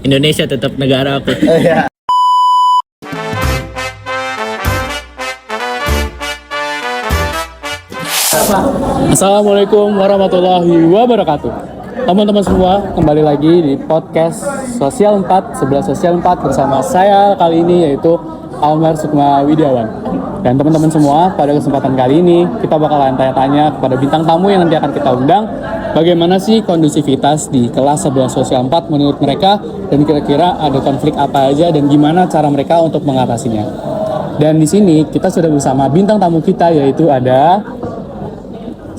Indonesia tetap negara aku. Iya. Assalamualaikum warahmatullahi wabarakatuh. Teman-teman semua, kembali lagi di podcast Sosial 4, 11 Sosial 4 bersama saya kali ini yaitu Almar Sukma Widiawan. Dan teman-teman semua, pada kesempatan kali ini kita bakalan tanya-tanya kepada bintang tamu yang nanti akan kita undang, bagaimana sih kondusivitas di kelas 11 Sosial 4 menurut mereka, dan kira-kira ada konflik apa aja dan gimana cara mereka untuk mengatasinya. Dan di sini kita sudah bersama bintang tamu kita, yaitu ada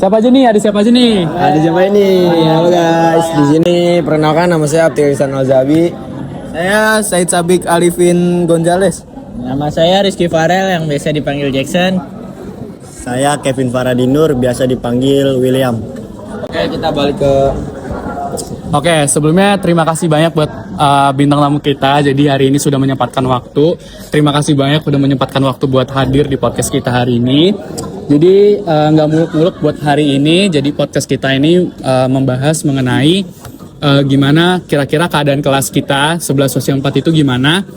siapa aja nih? Ada siapa aja nih? Ada siapa ini? Halo guys, di sini perkenalkan nama saya Abdul Ihsan Alzabi. Saya Said Sabik Alifin Gonzales. Nama saya Rizky Farel yang biasa dipanggil Jackson. Saya Kevin Faradinur, biasa dipanggil William. Oke, kita balik ke Oke, sebelumnya terima kasih banyak buat bintang tamu kita. Jadi hari ini sudah menyempatkan waktu. Terima kasih banyak sudah menyempatkan waktu buat hadir di podcast kita hari ini. Jadi nggak muluk-muluk buat hari ini. Jadi podcast kita ini membahas mengenai gimana kira-kira keadaan kelas kita 11 Sosial 4 itu gimana.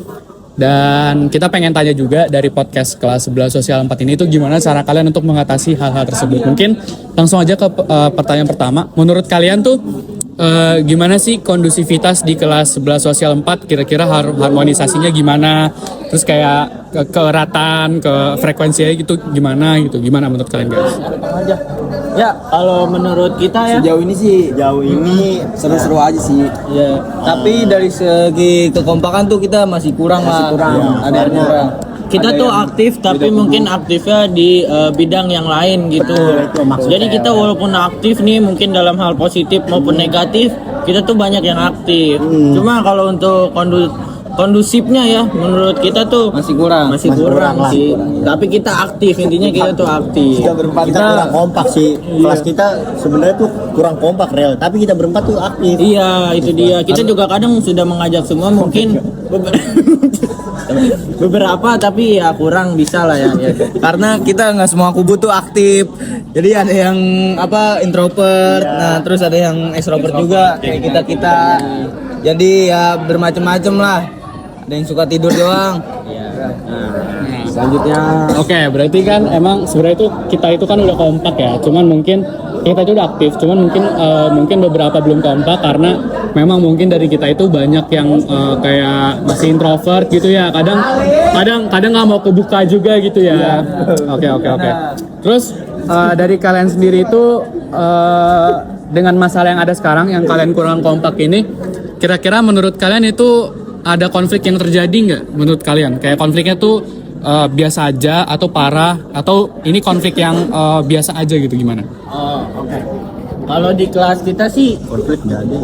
Dan kita pengen tanya juga dari podcast kelas 11 Sosial 4 ini itu gimana cara kalian untuk mengatasi hal-hal tersebut. Mungkin langsung aja ke pertanyaan pertama. Menurut kalian tuh gimana sih kondusivitas di kelas 11 Sosial 4? Kira-kira harmonisasinya gimana? Terus kayak kerataan, ke frekuensinya gitu gimana gitu? Gimana menurut kalian guys? Ya, kalau menurut kita ya sejauh ini seru-seru aja sih. ya Tapi dari segi kekompakan tuh kita masih kurang lah. Ada yang kurang. kita tuh aktif tapi mungkin aktifnya di bidang yang lain gitu. Itu maksudnya. Jadi kita walaupun aktif nih mungkin dalam hal positif maupun negatif, kita tuh banyak yang aktif. Cuma kalau untuk kondusifnya ya menurut kita tuh Masih kurang. masih kurang kurang sih. Tapi kita aktif, intinya kita tuh aktif. Kita berempat kita kurang kompak sih. Kelas kita sebenarnya tuh kurang kompak real, tapi kita berempat tuh aktif. Iya, itu dia. Kita juga kadang sudah mengajak semua mungkin beberapa tapi ya kurang bisa lah ya. Karena kita nggak semua kubu tuh aktif. Jadi ada yang introvert, nah terus ada yang extrovert juga kayak kita. Jadi ya bermacam-macam lah. Ada yang suka tidur doang. Selanjutnya Oke, berarti kan emang sebenarnya itu kita itu kan udah kompak ya. Cuman mungkin kita itu udah aktif, cuman mungkin beberapa belum kompak karena memang mungkin dari kita itu banyak yang kayak masih introvert gitu ya. Kadang nggak mau kebuka juga gitu ya. Oke. Terus dari kalian sendiri itu dengan masalah yang ada sekarang yang kalian kurang kompak ini, kira-kira menurut kalian itu ada konflik yang terjadi nggak menurut kalian? Kayak konfliknya tuh biasa aja atau parah atau ini konflik yang biasa aja gitu gimana? Oh, oke. Kalau di kelas kita sih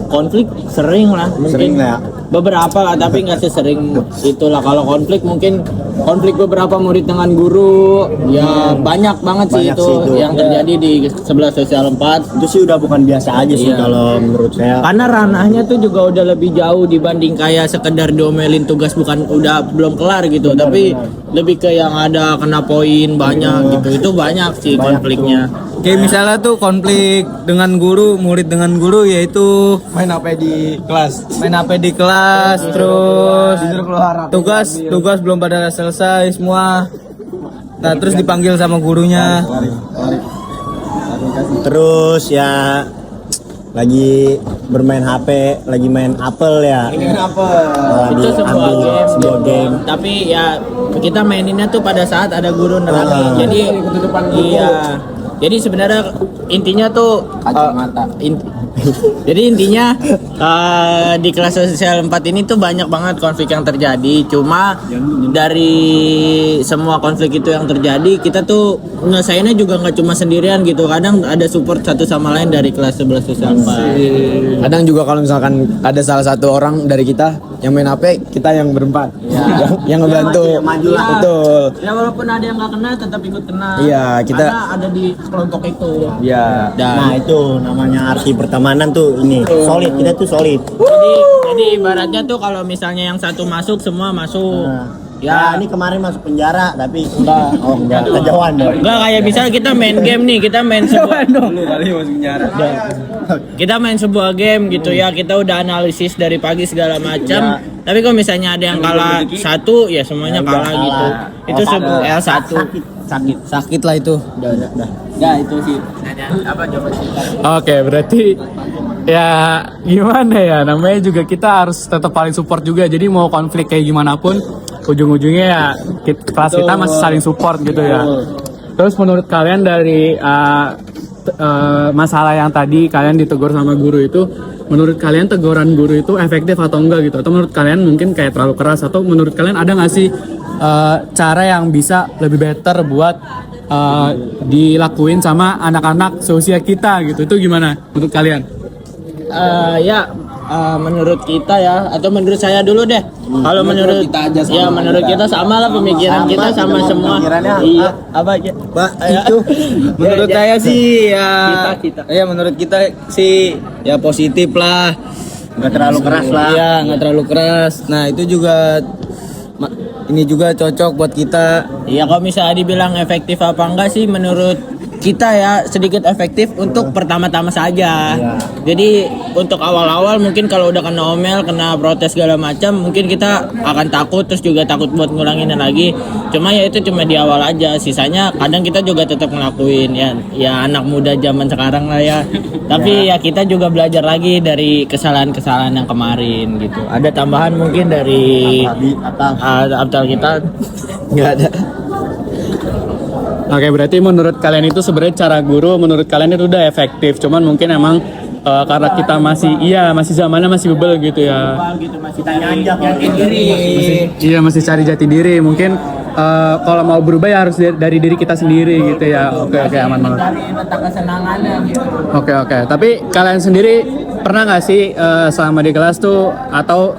konflik sering lah, mungkin Sering lah ya. beberapa lah, tapi nggak sesering itulah. Kalau konflik mungkin konflik beberapa murid dengan guru, ya banyak banget sih Banyak itu sih itu. yang terjadi di 11 Sosial 4. Itu sih udah bukan biasa aja sih Iya. kalau menurut saya. Karena ranahnya tuh juga udah lebih jauh dibanding kayak sekedar diomelin tugas udah belum kelar gitu, tapi lebih ke yang ada kena poin banyak gitu. Itu banyak sih konfliknya. kayak misalnya tuh konflik dengan guru, murid dengan guru yaitu main HP di kelas, terus tugas belum pada selesai semua. Nah, terus dipanggil sama gurunya. Terus ya lagi bermain HP, lagi main Apple ya. Itu Sebuah game. Tapi ya kita maininnya tuh pada saat ada guru nerangin. Jadi sebenarnya intinya tuh jadi intinya di kelas sosial 4 ini tuh banyak banget konflik yang terjadi. Cuma dari semua konflik itu yang terjadi, kita tuh nyelesainnya juga nggak cuma sendirian gitu. Kadang ada support satu sama lain dari kelas 11 sosial 4. Kadang juga kalau misalkan ada salah satu orang dari kita yang main HP, kita yang berempat yang ngebantu. Maju lah. Betul. Ya walaupun ada yang nggak kena tetap ikut kena. Iya, kita- karena ada di kelompok itu. Iya. Nah itu namanya arti pertemanan tuh ini solid, kita tuh solid. Jadi ibaratnya tuh kalau misalnya yang satu masuk semua masuk. Ya, ini kemarin masuk penjara tapi enggak kejauhan dong. Enggak kayak misal kita main game nih, kita main sebuah kita main sebuah game gitu ya, kita udah analisis dari pagi segala macam. Tapi kalau misalnya ada yang kalah satu, ya semuanya kalah gitu. Itu sebuah L1 Sakit lah itu. Udah. Ya itu sih. Apa coba sih? Oke, berarti ya gimana ya, namanya juga kita harus tetap paling support juga. Jadi mau konflik kayak gimana pun ujung-ujungnya ya kelas kita masih saling support gitu ya. Terus menurut kalian dari masalah yang tadi kalian ditegur sama guru itu, menurut kalian teguran guru itu efektif atau enggak gitu? Atau menurut kalian mungkin kayak terlalu keras? Atau menurut kalian ada nggak sih cara yang bisa lebih better buat dilakuin sama anak-anak seusia kita gitu? Itu gimana menurut kalian? Menurut kita ya, atau menurut saya dulu deh. Kalau menurut kita aja sama ya menurut kita sama lah pemikiran kita sama semua. Iya. Apa aja? Pak, itu Menurut saya sih ya Kita. ya menurut kita sih ya positif lah. enggak terlalu keras lah. Iya, nggak terlalu keras. Nah, itu juga ini juga cocok buat kita. Iya, kalau misalnya dibilang efektif apa enggak sih, menurut kita ya sedikit efektif untuk pertama-tama saja. Jadi untuk awal-awal mungkin kalau udah kena omel, kena protes segala macam, mungkin kita akan takut, terus juga takut buat ngulanginnya lagi. Cuma ya itu cuma di awal aja. Sisanya kadang kita juga tetap ngelakuin ya anak muda zaman sekarang lah ya. Tapi ya kita juga belajar lagi dari kesalahan-kesalahan yang kemarin gitu. Ada tambahan mungkin dari Abtal kita? Enggak ada. Oke, berarti menurut kalian itu sebenarnya cara guru menurut kalian itu udah efektif. Cuman mungkin emang karena kita masih zamannya masih bebel gitu ya. Gitu masih jati diri. Masih cari jati diri. Mungkin kalau mau berubah ya harus dari diri kita sendiri gitu ya. Oke, aman banget. Dari letak kesenangannya gitu. Oke. Tapi kalian sendiri pernah nggak sih selama di kelas tuh atau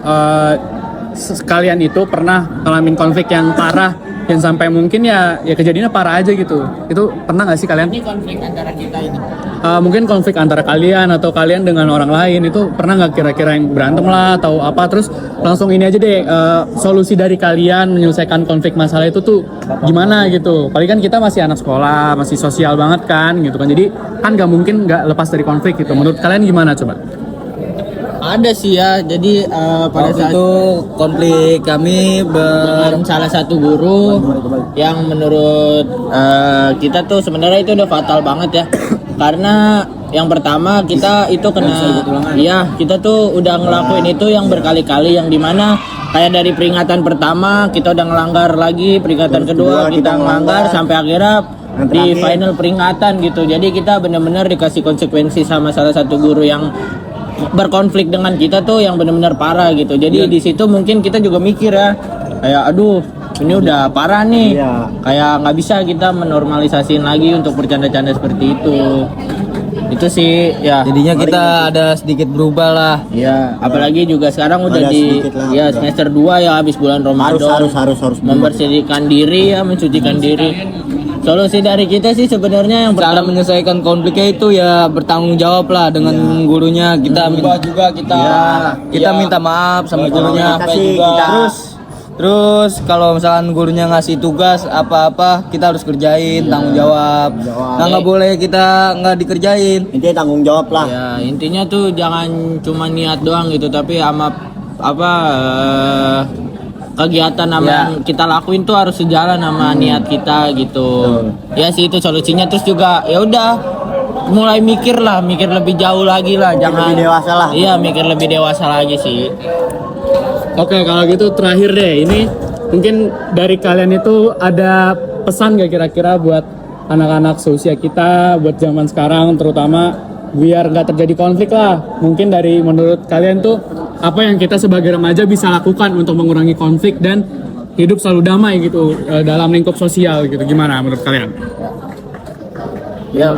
kalian itu pernah ngalamin konflik yang parah yang sampai mungkin ya kejadiannya parah aja gitu? Itu pernah nggak sih kalian? Ini konflik antara kita ini. Mungkin konflik antara kalian atau kalian dengan orang lain itu pernah nggak kira-kira yang berantem lah atau apa, terus langsung ini aja deh solusi dari kalian menyelesaikan konflik masalah itu tuh gimana gitu? Paling kan kita masih anak sekolah, masih sosial banget kan gitu kan, jadi kan nggak mungkin nggak lepas dari konflik gitu. Menurut kalian gimana coba? Ada sih ya, jadi pada saat itu konflik kami dengan salah satu guru yang menurut kita tuh sebenarnya itu udah fatal banget ya. Karena yang pertama kita itu kita tuh udah ngelakuin itu yang berkali-kali, yang dimana kayak dari peringatan pertama kita udah ngelanggar lagi, peringatan kedua kita ngelanggar sampai akhirnya di final peringatan gitu. Jadi kita benar-benar dikasih konsekuensi sama salah satu guru yang berkonflik dengan kita tuh yang benar-benar parah gitu. Jadi di situ mungkin kita juga mikir ya, kayak aduh ini udah parah nih. Kayak nggak bisa kita menormalisasiin lagi untuk bercanda-canda seperti itu. Itu sih ya. jadinya kita ada sedikit berubah lah. Ya, apalagi juga sekarang udah semester 2 ya, habis bulan Ramadan. Harus membersihkan diri ya, mensucikan diri. Solusi dari kita sih sebenarnya yang Cara pertama menyelesaikan konfliknya itu ya bertanggung jawab lah dengan gurunya. Kita kita minta maaf sama gurunya. Terus kalau misalkan gurunya ngasih tugas apa-apa kita harus kerjain, tanggung jawab. Nah, nggak boleh kita nggak dikerjain. Intinya tanggung jawab lah. ya intinya tuh jangan cuma niat doang gitu, tapi sama kegiatan yang kita lakuin tuh harus sejalan sama niat kita gitu. Ya sih itu solusinya. Terus juga ya udah mulai mikir lebih jauh lagi lah, jangan lebih dewasa lah. Iya, mikir lebih dewasa lagi sih. Oke, kalau gitu terakhir deh, ini mungkin dari kalian itu ada pesan gak kira-kira buat anak-anak seusia kita, buat zaman sekarang terutama, biar gak terjadi konflik lah. Mungkin dari menurut kalian tuh apa yang kita sebagai remaja bisa lakukan untuk mengurangi konflik dan hidup selalu damai gitu dalam lingkup sosial gitu? Gimana menurut kalian? Ya,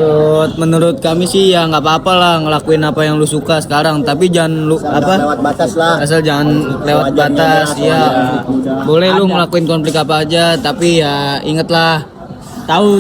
menurut kami sih ya nggak apa-apa lah ngelakuin apa yang lu suka sekarang, tapi jangan Lewat batas lah. asal jangan lewat batas ya. Boleh lu ngelakuin konflik apa aja, tapi ya ingetlah tahu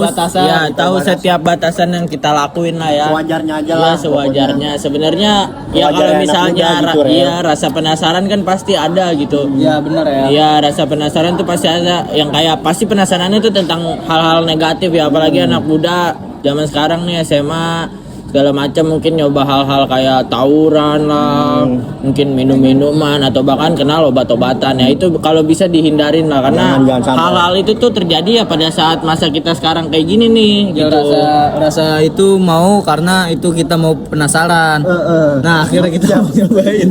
batasan, ya, tahu setiap batasan yang kita lakuin lah ya. Sewajarnya aja Ya, lah. sewajarnya. Sebenarnya ya Sewajarnya kalau anak misalnya muda gitu, Rel. iya rasa penasaran kan pasti ada gitu. Ya benar ya. Iya, rasa penasaran tuh pasti ada. Yang kayak pasti penasarannya tuh tentang hal-hal negatif ya, apalagi anak muda zaman sekarang nih SMA segala macam, mungkin nyoba hal-hal kayak tawuran lah, mungkin minum-minuman atau bahkan kenal obat-obatan ya, itu kalau bisa dihindarin lah karena Jangan sampai. hal-hal itu tuh terjadi ya pada saat masa kita sekarang kayak gini nih Ya, gitu. rasa itu mau karena itu kita mau penasaran. Nah akhirnya kita mau nyobain.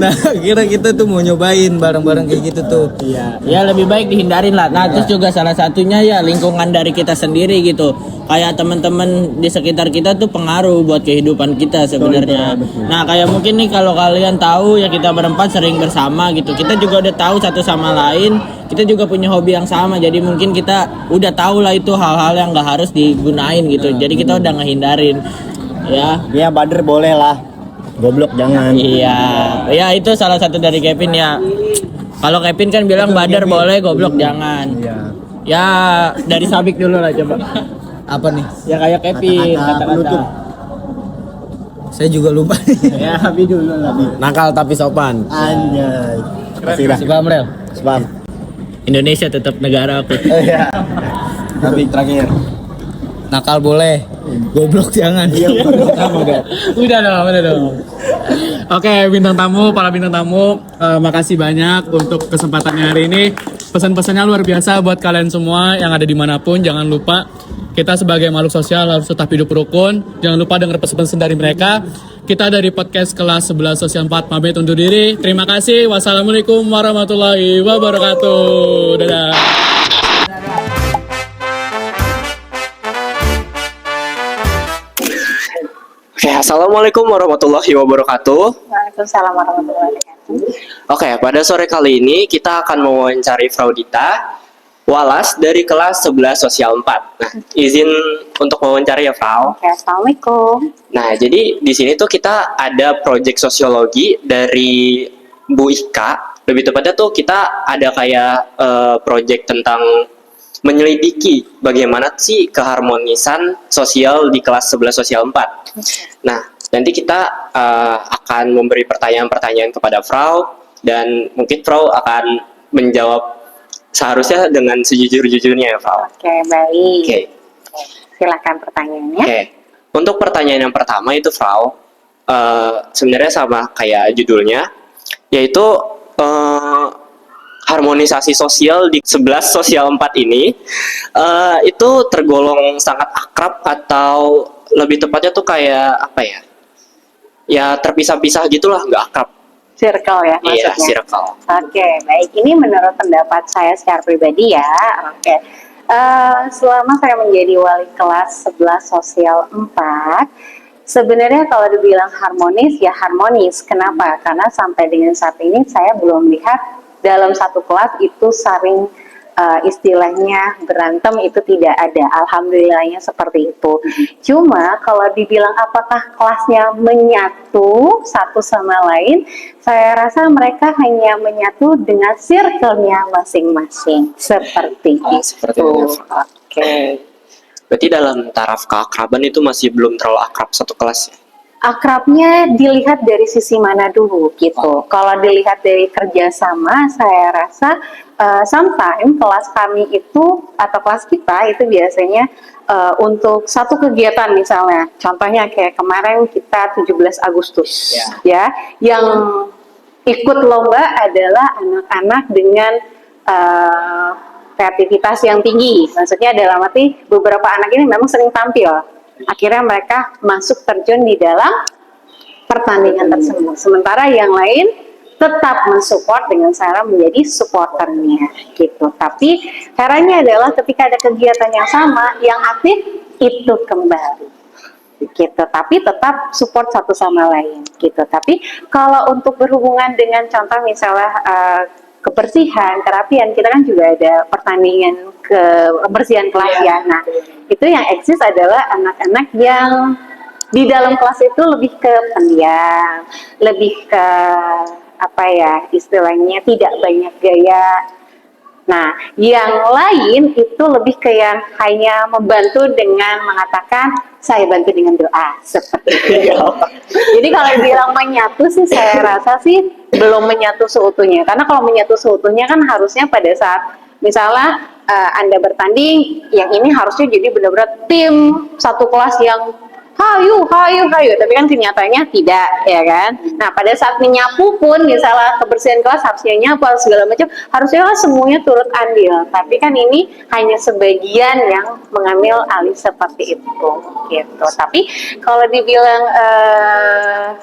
Nah akhirnya kita tuh mau nyobain bareng-bareng kayak gitu tuh. Iya, ya lebih baik dihindarin lah. Nah, terus juga salah satunya ya lingkungan dari kita sendiri gitu. Kayak teman-teman di sekitar kita tuh pengaruh buat kehidupan kita sebenarnya. Nah, kayak mungkin nih kalau kalian tahu ya kita berempat sering bersama gitu. Kita juga udah tahu satu sama lain. Kita juga punya hobi yang sama. Jadi mungkin kita udah tahu lah itu hal-hal yang nggak harus digunain gitu. Jadi kita udah ngehindarin. Ya. Ya Bader boleh lah. Goblok jangan. Iya, ya itu salah satu dari Kevin ya. Kalau Kevin kan bilang Bader boleh, goblok jangan. Iya. Ya dari Sabik dulu lah coba. Apa nih? Ya kayak Kevin Kata-kata penutup. Saya juga lupa. Ya Habib dulu lah. Nakal tapi sopan. Anjay. Kasih dah. Si Bamrel. Sebab. Indonesia tetap negara aku. Iya. Tapi terakhir. Nakal boleh, goblok jangan. Udah dong. Oke, para bintang tamu, makasih banyak untuk kesempatannya hari ini. Pesan-pesannya luar biasa buat kalian semua yang ada dimanapun. Jangan lupa kita sebagai makhluk sosial harus tetap hidup rukun. Jangan lupa dengar pesan-pesan dari mereka. Kita dari podcast kelas 11 sosial 4 pamit undur diri. Terima kasih. Wassalamualaikum warahmatullahi wabarakatuh. Dadah. Oke, assalamualaikum warahmatullahi wabarakatuh. Waalaikumsalam warahmatullahi wabarakatuh. Oke, pada sore kali ini kita akan mewawancari Fraudita Walas dari kelas 11 Sosial 4. Nah, izin untuk mewawancari ya, Frau. Oke, assalamualaikum. Nah, jadi di sini tuh kita ada proyek sosiologi dari Bu Ika. Lebih tepatnya tuh kita ada kayak proyek tentang menyelidiki bagaimana sih keharmonisan sosial di kelas 11 Sosial 4. Nah, nanti kita akan memberi pertanyaan-pertanyaan kepada Frau dan mungkin Frau akan menjawab seharusnya dengan sejujur-jujurnya ya, Frau. Oke, baik. Oke. Silakan pertanyaannya. Oke. Untuk pertanyaan yang pertama itu, Frau, sebenarnya sama kayak judulnya, yaitu harmonisasi sosial di 11 Sosial 4 ini itu tergolong sangat akrab atau lebih tepatnya tuh kayak apa ya? Ya terpisah-pisah gitulah, nggak akrab. Circle ya Iya, maksudnya. circle. Oke, baik. Ini menurut pendapat saya secara pribadi ya. Oke. Selama saya menjadi wali kelas 11 Sosial 4, sebenarnya kalau dibilang harmonis, ya harmonis. Kenapa? Karena sampai dengan saat ini saya belum lihat dalam satu kelas itu saling istilahnya berantem, itu tidak ada. Alhamdulillahnya seperti itu. Cuma kalau dibilang apakah kelasnya menyatu satu sama lain, saya rasa mereka hanya menyatu dengan circle-nya masing-masing. Seperti Oh, itu. seperti itu. Oke. Berarti dalam taraf keakraban itu masih belum terlalu akrab satu kelas ya? Akrabnya dilihat dari sisi mana dulu gitu. Kalau dilihat dari kerjasama, saya rasa sometimes kelas kami itu atau kelas kita itu biasanya untuk satu kegiatan misalnya, contohnya kayak kemarin kita 17 Agustus ya, yang ikut lomba adalah anak-anak dengan kreativitas yang tinggi. Maksudnya dalam arti beberapa anak ini memang sering tampil. Akhirnya mereka masuk terjun di dalam pertandingan tersebut. Sementara yang lain tetap mensupport dengan cara menjadi supporternya gitu. Tapi caranya adalah ketika ada kegiatan yang sama, yang aktif itu kembali gitu. Tapi tetap support satu sama lain gitu. Tapi kalau untuk berhubungan dengan contoh misalnya kebersihan, kerapian, kita kan juga ada pertandingan kebersihan kelas ya. Nah, itu yang eksis adalah anak-anak yang di dalam kelas itu lebih ke pendiam, lebih ke apa ya istilahnya tidak banyak gaya, Nah, yang lain itu lebih ke yang hanya membantu dengan mengatakan saya bantu dengan doa seperti itu. Jadi kalau bilang menyatu sih saya rasa sih belum menyatu seutuhnya. Karena kalau menyatu seutuhnya kan harusnya pada saat misalnya Anda bertanding, yang ini harusnya jadi benar-benar tim satu kelas yang hayu, hayu, hayu. Tapi kan kenyataannya tidak, ya kan? Nah, pada saat menyapu pun, misalnya kebersihan kelas harusnya nyapu, segala macam, harusnya kan semuanya turut andil. Tapi kan ini hanya sebagian yang mengambil alih seperti itu, gitu. Tapi kalau dibilang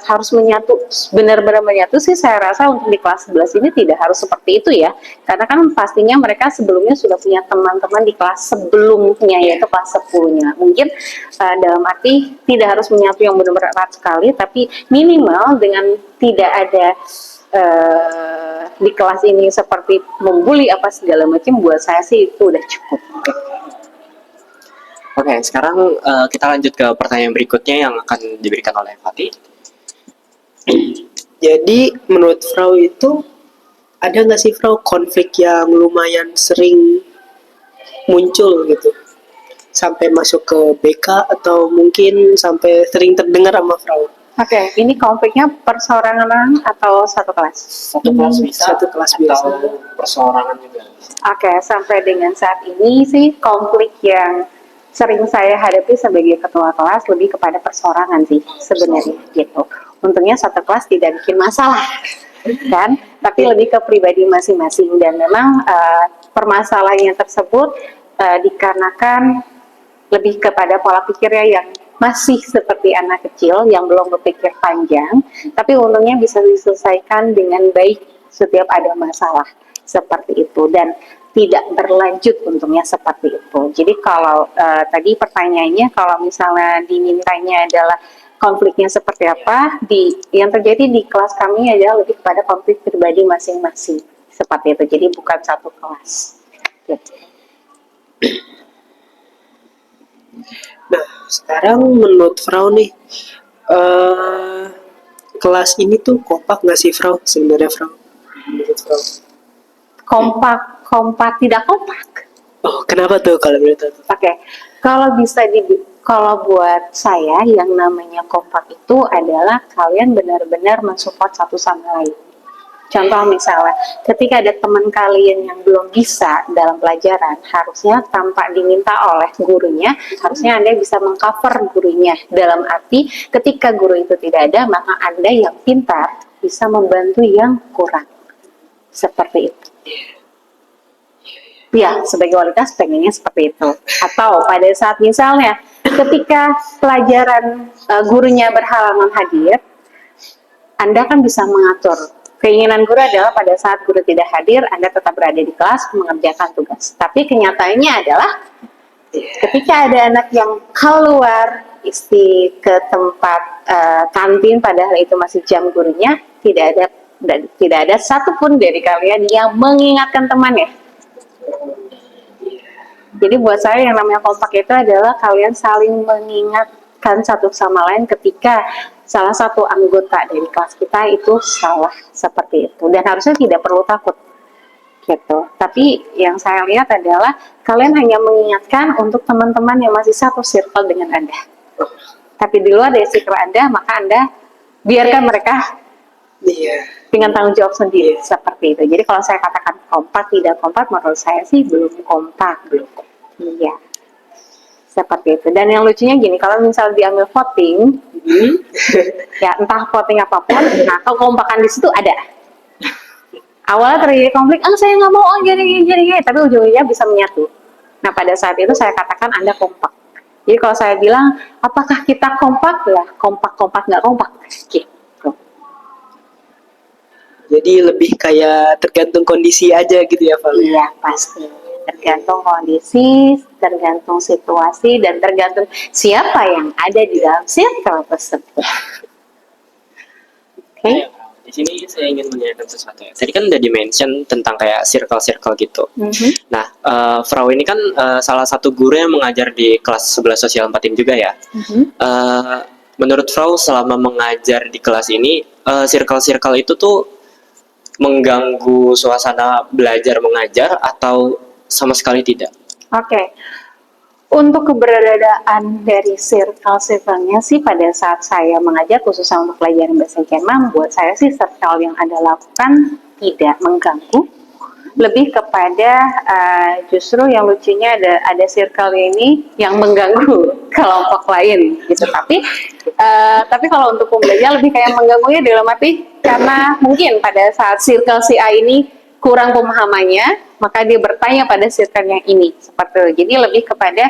harus menyatu, benar-benar menyatu sih, saya rasa untuk di kelas 11 ini tidak harus seperti itu ya. Karena kan pastinya mereka sebelumnya sudah punya teman-teman di kelas sebelumnya, yaitu kelas 10-nya. Mungkin dalam arti tidak harus menyatu yang benar-benar erat sekali, tapi minimal dengan tidak ada di kelas ini seperti membuli apa segala macam, buat saya sih itu udah cukup. Oke, sekarang kita lanjut ke pertanyaan berikutnya yang akan diberikan oleh Fatih. Jadi menurut Frau itu ada nggak sih Frau konflik yang lumayan sering muncul gitu sampai masuk ke BK atau mungkin sampai sering terdengar sama Frau? Oke, ini konfliknya perseorangan atau satu kelas? Satu kelas bisa, Satu kelas biasa. atau perseorangan juga. Oke, sampai dengan saat ini sih konflik yang sering saya hadapi sebagai ketua kelas lebih kepada perseorangan sih sebenarnya gitu. Untungnya satu kelas tidak bikin masalah kan, tapi lebih ke pribadi masing-masing dan memang permasalahannya tersebut dikarenakan lebih kepada pola pikirnya yang masih seperti anak kecil yang belum berpikir panjang, tapi untungnya bisa diselesaikan dengan baik setiap ada masalah seperti itu dan tidak berlanjut untungnya seperti itu. Jadi kalau tadi pertanyaannya kalau misalnya dimintanya adalah konfliknya seperti apa, yang terjadi di kelas kami adalah lebih kepada konflik pribadi masing-masing seperti itu. Jadi bukan satu kelas. Gitu. Nah, sekarang menurut Frau nih, kelas ini tuh kompak nggak sih Frau sebenarnya Frau? Menurut Frau? Kompak, tidak kompak. Oh, kenapa tuh kalau menurut Frau? Oke, kalau buat saya yang namanya kompak itu adalah kalian benar-benar mensupport satu sama lain. Contoh misalnya, ketika ada teman kalian yang belum bisa dalam pelajaran, harusnya tanpa diminta oleh gurunya, harusnya Anda bisa mengcover gurunya. Dalam arti, ketika guru itu tidak ada, maka Anda yang pintar bisa membantu yang kurang. Seperti itu. Ya, sebagai wali kelas pengennya seperti itu. Atau pada saat misalnya, ketika pelajaran gurunya berhalangan hadir, Anda kan bisa mengatur. Keinginan guru adalah pada saat guru tidak hadir, Anda tetap berada di kelas mengerjakan tugas. Tapi kenyataannya adalah ketika ada anak yang keluar ke tempat kantin, padahal itu masih jam gurunya, tidak ada satupun dari kalian yang mengingatkan temannya. Jadi buat saya yang namanya kompak itu adalah kalian saling mengingatkan satu sama lain ketika salah satu anggota dari kelas kita itu salah seperti itu, dan harusnya tidak perlu takut gitu. Tapi yang saya lihat adalah kalian hanya mengingatkan untuk teman-teman yang masih satu circle dengan Anda. Tapi di luar dari circle Anda, maka Anda biarkan mereka dengan tanggung jawab sendiri seperti itu. Jadi kalau saya katakan kompak tidak kompak, menurut saya sih belum kompak. Iya. Seperti itu. Dan yang lucunya gini, kalau misal diambil voting, ya entah voting apapun, nah kekompakan di situ ada. Awalnya terjadi konflik, saya nggak mau, gini, tapi ujung-ujungnya bisa menyatu. Nah pada saat itu saya katakan Anda kompak. Jadi kalau saya bilang, apakah kita kompak? Ya kompak nggak kompak. Gitu. Jadi lebih kayak tergantung kondisi aja gitu ya Pak? Iya pasti. Tergantung kondisi, tergantung situasi, dan tergantung siapa yang ada di dalam circle tersebut. Oke. Di sini saya ingin menanyakan sesuatu ya. Tadi kan udah di-mention tentang kayak circle-circle gitu. Nah, Frau ini kan salah satu guru yang mengajar di kelas 11 sosial 4 juga ya. Menurut Frau selama mengajar di kelas ini, circle-circle itu tuh mengganggu suasana belajar mengajar atau sama sekali tidak? Oke. Untuk keberadaan dari circle-circle-nya sih pada saat saya mengajar khususnya untuk pelajaran bahasa Jerman, buat saya sih circle yang Anda lakukan tidak mengganggu. Lebih kepada justru yang lucunya ada circle ini yang mengganggu kelompok lain gitu. Tapi kalau untuk pembelajar lebih kayak mengganggunya dalam arti karena mungkin pada saat circle si A ini kurang pemahamannya, maka dia bertanya pada circle yang ini seperti itu. Jadi lebih kepada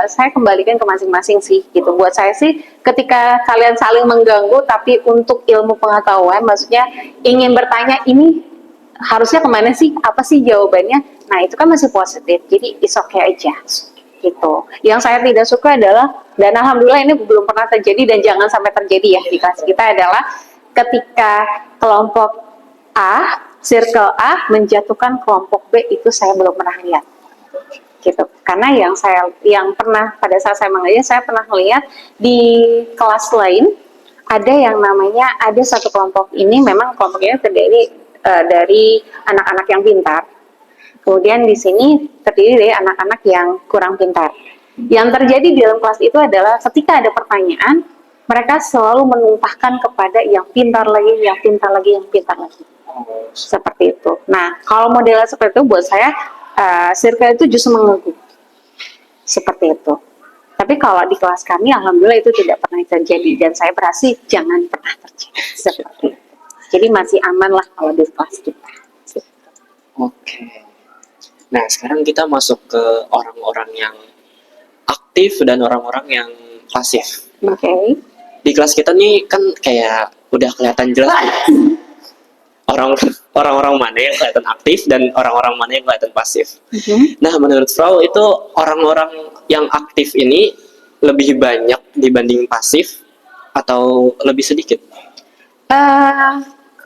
saya kembalikan ke masing-masing sih gitu. Buat saya sih ketika kalian saling mengganggu tapi untuk ilmu pengetahuan, maksudnya ingin bertanya ini harusnya kemana sih, apa sih jawabannya, nah itu kan masih positif, jadi it's okay aja gitu. Yang saya tidak suka adalah, dan alhamdulillah ini belum pernah terjadi dan jangan sampai terjadi ya di kelas kita, adalah ketika kelompok A, circle A menjatuhkan kelompok B, itu saya belum pernah lihat gitu. Karena yang pernah pada saat saya mengajar, saya pernah melihat di kelas lain ada yang namanya, ada satu kelompok ini, memang kelompok ini terdiri dari anak-anak yang pintar. Kemudian di sini terdiri dari anak-anak yang kurang pintar. Yang terjadi di dalam kelas itu adalah ketika ada pertanyaan, mereka selalu menumpahkan kepada yang pintar lagi, yang pintar lagi, yang pintar lagi. Seperti itu. Nah, kalau modelnya seperti itu buat saya, circle itu justru mengganggu. Seperti itu. Tapi kalau di kelas kami, alhamdulillah itu tidak pernah terjadi. Dan saya berhasil jangan pernah terjadi. Seperti itu. Jadi masih aman lah kalau di kelas kita. Oke. Nah, sekarang kita masuk ke orang-orang yang aktif dan orang-orang yang pasif. Oke. Di kelas kita nih kan kayak udah kelihatan jelas orang-orang mana yang kelihatan aktif dan orang-orang mana yang kelihatan pasif. Nah, menurut Frau itu orang-orang yang aktif ini lebih banyak dibanding pasif atau lebih sedikit?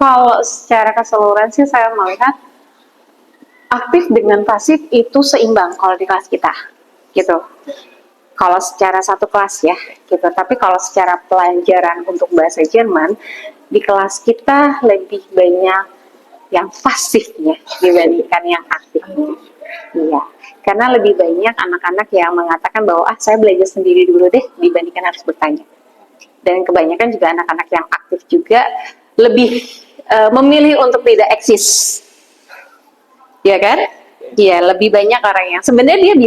Kalau secara keseluruhan sih saya melihat aktif dengan pasif itu seimbang kalau di kelas kita, gitu. Kalau secara satu kelas ya, gitu. Tapi kalau secara pelajaran untuk bahasa Jerman di kelas kita lebih banyak yang pasifnya dibandingkan yang aktifnya. Iya, karena lebih banyak anak-anak yang mengatakan bahwa saya belajar sendiri dulu deh dibandingkan harus bertanya. Dan kebanyakan juga anak-anak yang aktif juga lebih memilih untuk tidak eksis, ya kan? Iya, lebih banyak orang yang sebenarnya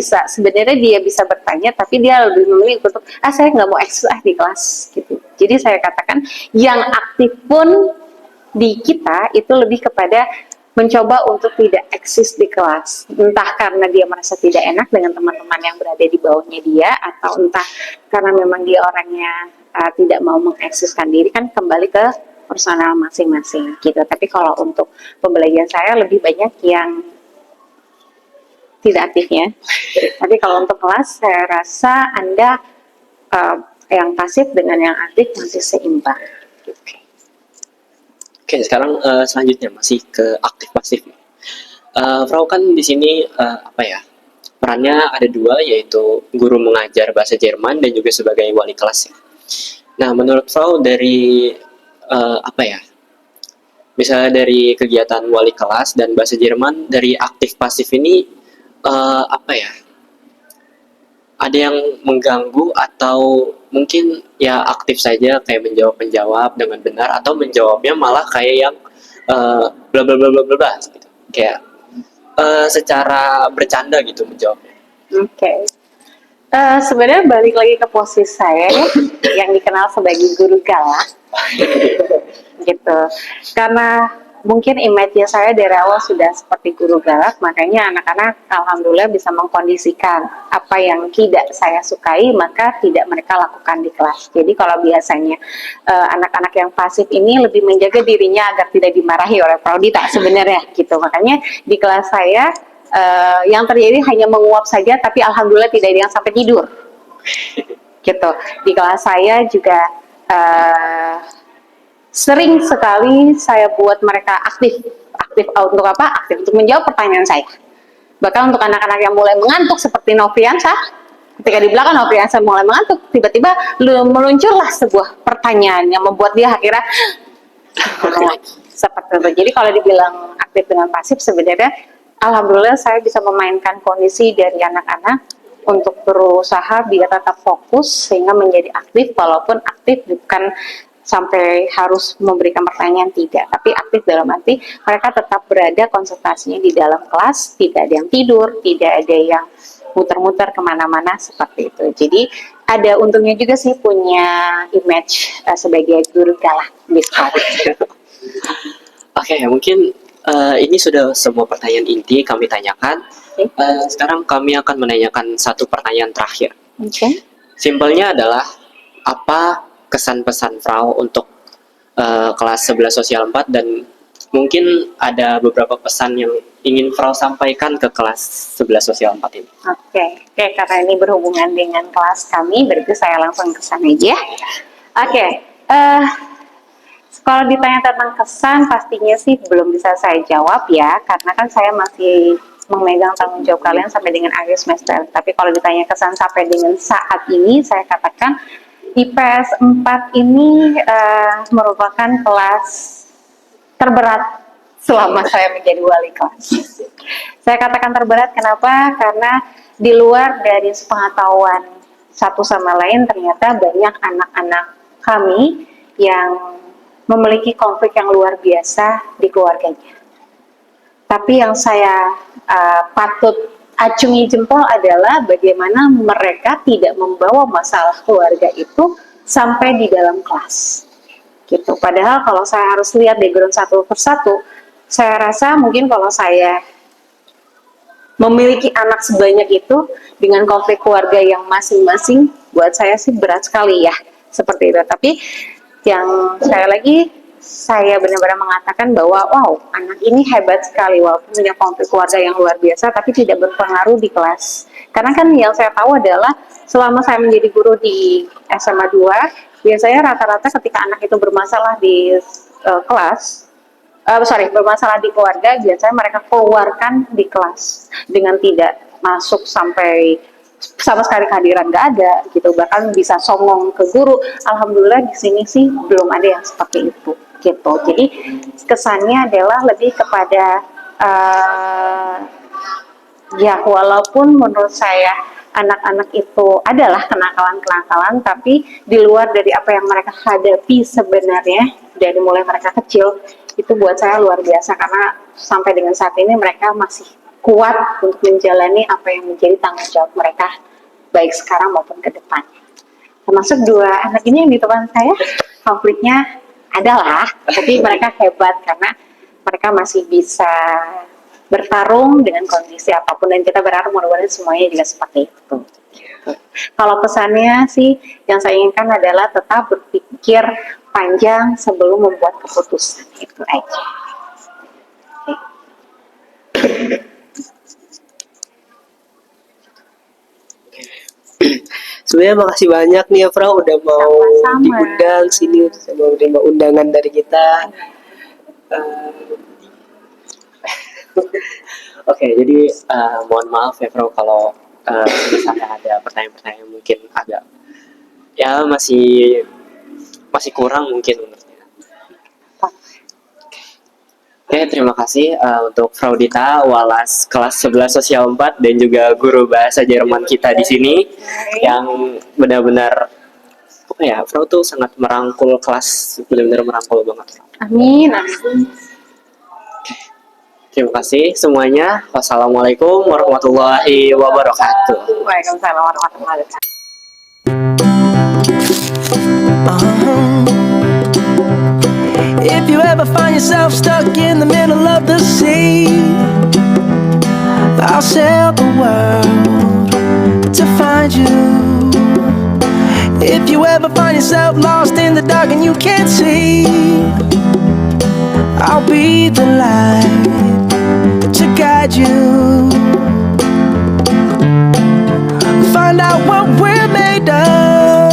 dia bisa bertanya, tapi dia lebih memilih untuk saya nggak mau eksis di kelas, gitu. Jadi saya katakan yang aktif pun di kita itu lebih kepada mencoba untuk tidak eksis di kelas, entah karena dia merasa tidak enak dengan teman-teman yang berada di bawahnya dia, atau entah karena memang dia orangnya tidak mau mengeksiskan diri, kan kembali ke personal masing-masing gitu. Tapi kalau untuk pembelajaran saya lebih banyak yang tidak aktifnya. Tapi kalau untuk kelas saya rasa Anda yang pasif dengan yang aktif masih seimbang. Oke, sekarang selanjutnya masih ke aktif pasif. Frau kan di sini perannya ada dua, yaitu guru mengajar bahasa Jerman dan juga sebagai wali kelas. Nah, menurut Frau dari misalnya dari kegiatan wali kelas dan bahasa Jerman, dari aktif pasif ini ada yang mengganggu atau mungkin ya aktif saja kayak menjawab dengan benar, atau menjawabnya malah kayak yang bla bla bla bla bla gitu, kayak secara bercanda gitu menjawabnya. Oke. Sebenarnya balik lagi ke posisi saya ya, yang dikenal sebagai guru galak gitu. Karena mungkin image saya dari awal sudah seperti guru galak, makanya anak-anak alhamdulillah bisa mengkondisikan apa yang tidak saya sukai maka tidak mereka lakukan di kelas. Jadi kalau biasanya anak-anak yang pasif ini lebih menjaga dirinya agar tidak dimarahi oleh Prodita sebenarnya gitu. Makanya di kelas saya yang terjadi hanya menguap saja, tapi alhamdulillah tidak ada yang sampai tidur gitu. Di kelas saya juga sering sekali saya buat mereka aktif untuk apa? Aktif untuk menjawab pertanyaan saya. Bahkan untuk anak-anak yang mulai mengantuk seperti Novriansah, ketika di belakang Novriansah mulai mengantuk, tiba-tiba meluncurlah sebuah pertanyaan yang membuat dia akhirnya Seperti itu. Jadi kalau dibilang aktif dengan pasif, sebenarnya alhamdulillah saya bisa memainkan kondisi dari anak-anak untuk berusaha biar tetap fokus sehingga menjadi aktif, walaupun aktif bukan sampai harus memberikan pertanyaan, tidak, tapi aktif dalam arti mereka tetap berada konsentrasinya di dalam kelas, tidak ada yang tidur, tidak ada yang muter-muter kemana-mana seperti itu. Jadi ada untungnya juga sih punya image sebagai guru galak di sekolah. Oke, mungkin ini sudah semua pertanyaan inti kami tanyakan. Sekarang kami akan menanyakan satu pertanyaan terakhir. Oke. Simpelnya adalah, apa kesan pesan Frau untuk kelas 11 sosial 4, dan mungkin ada beberapa pesan yang ingin Frau sampaikan ke kelas 11 sosial 4 ini. Oke, karena ini berhubungan dengan kelas kami, berarti saya langsung ke sana aja. Oke, kalau ditanya tentang kesan, pastinya sih belum bisa saya jawab ya, karena kan saya masih memegang tanggung jawab kalian sampai dengan akhir semester. Tapi kalau ditanya kesan sampai dengan saat ini, saya katakan IPS 4 ini merupakan kelas terberat selama saya menjadi wali kelas. Saya katakan terberat kenapa? Karena di luar dari sepengetahuan satu sama lain, ternyata banyak anak-anak kami yang memiliki konflik yang luar biasa di keluarganya. Tapi yang saya patut acungi jempol adalah bagaimana mereka tidak membawa masalah keluarga itu sampai di dalam kelas. Gitu. Padahal kalau saya harus lihat background satu persatu, saya rasa mungkin kalau saya memiliki anak sebanyak itu dengan konflik keluarga yang masing-masing, buat saya sih berat sekali ya, seperti itu. Tapi yang saya benar-benar mengatakan bahwa wow, anak ini hebat sekali walaupun punya konflik keluarga yang luar biasa, tapi tidak berpengaruh di kelas. Karena kan yang saya tahu adalah selama saya menjadi guru di SMA 2, biasanya rata-rata ketika anak itu bermasalah di bermasalah di keluarga, biasanya mereka keluarkan di kelas dengan tidak masuk sampai sama sekali kehadiran nggak ada gitu, bahkan bisa songong ke guru. Alhamdulillah di sini sih belum ada yang seperti itu gitu. Jadi kesannya adalah lebih kepada ya walaupun menurut saya anak-anak itu adalah kenakalan-kenakalan, tapi di luar dari apa yang mereka hadapi sebenarnya dari mulai mereka kecil, itu buat saya luar biasa karena sampai dengan saat ini mereka masih kuat untuk menjalani apa yang menjadi tanggung jawab mereka baik sekarang maupun ke depan. Termasuk dua anak ini yang di depan saya, konfliknya adalah, tapi mereka hebat karena mereka masih bisa bertarung dengan kondisi apapun, dan kita berharap mudah-mudahan semuanya juga seperti itu. Kalau pesannya sih yang saya inginkan adalah tetap berpikir panjang sebelum membuat keputusan, itu aja. Sebenarnya makasih banyak nih ya Frau udah mau Sama-sama. diundang sini, mau menerima undangan dari kita. Oke, jadi mohon maaf ya Frau kalau misalnya ada pertanyaan-pertanyaan mungkin agak ya masih kurang mungkin menurutnya. Oke, terima kasih untuk Frau Dita, Walas kelas 11 Sosial 4 dan juga guru bahasa Jerman kita di sini yang benar-benar Frau tuh sangat merangkul kelas, benar-benar merangkul banget. Amin. Terima kasih semuanya. Wassalamualaikum warahmatullahi wabarakatuh. Waalaikumsalam warahmatullahi wabarakatuh. If you ever find yourself stuck in the middle of the sea, I'll sail the world to find you. If you ever find yourself lost in the dark and you can't see, I'll be the light to guide you. Find out what we're made of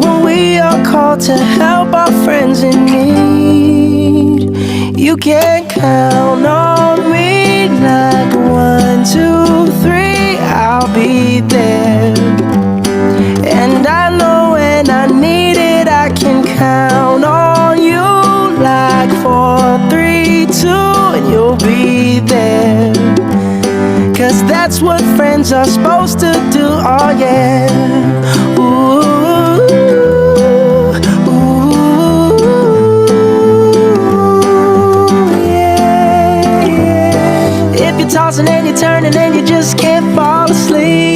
when we are called to help our friends in need. You can count on me like 1, 2, 3, I'll be there. And I know when I need it, I can count on you like 4 That's what friends are supposed to do. Oh yeah. Ooh, ooh, yeah, yeah. If you're tossing and you're turning and you just can't fall asleep,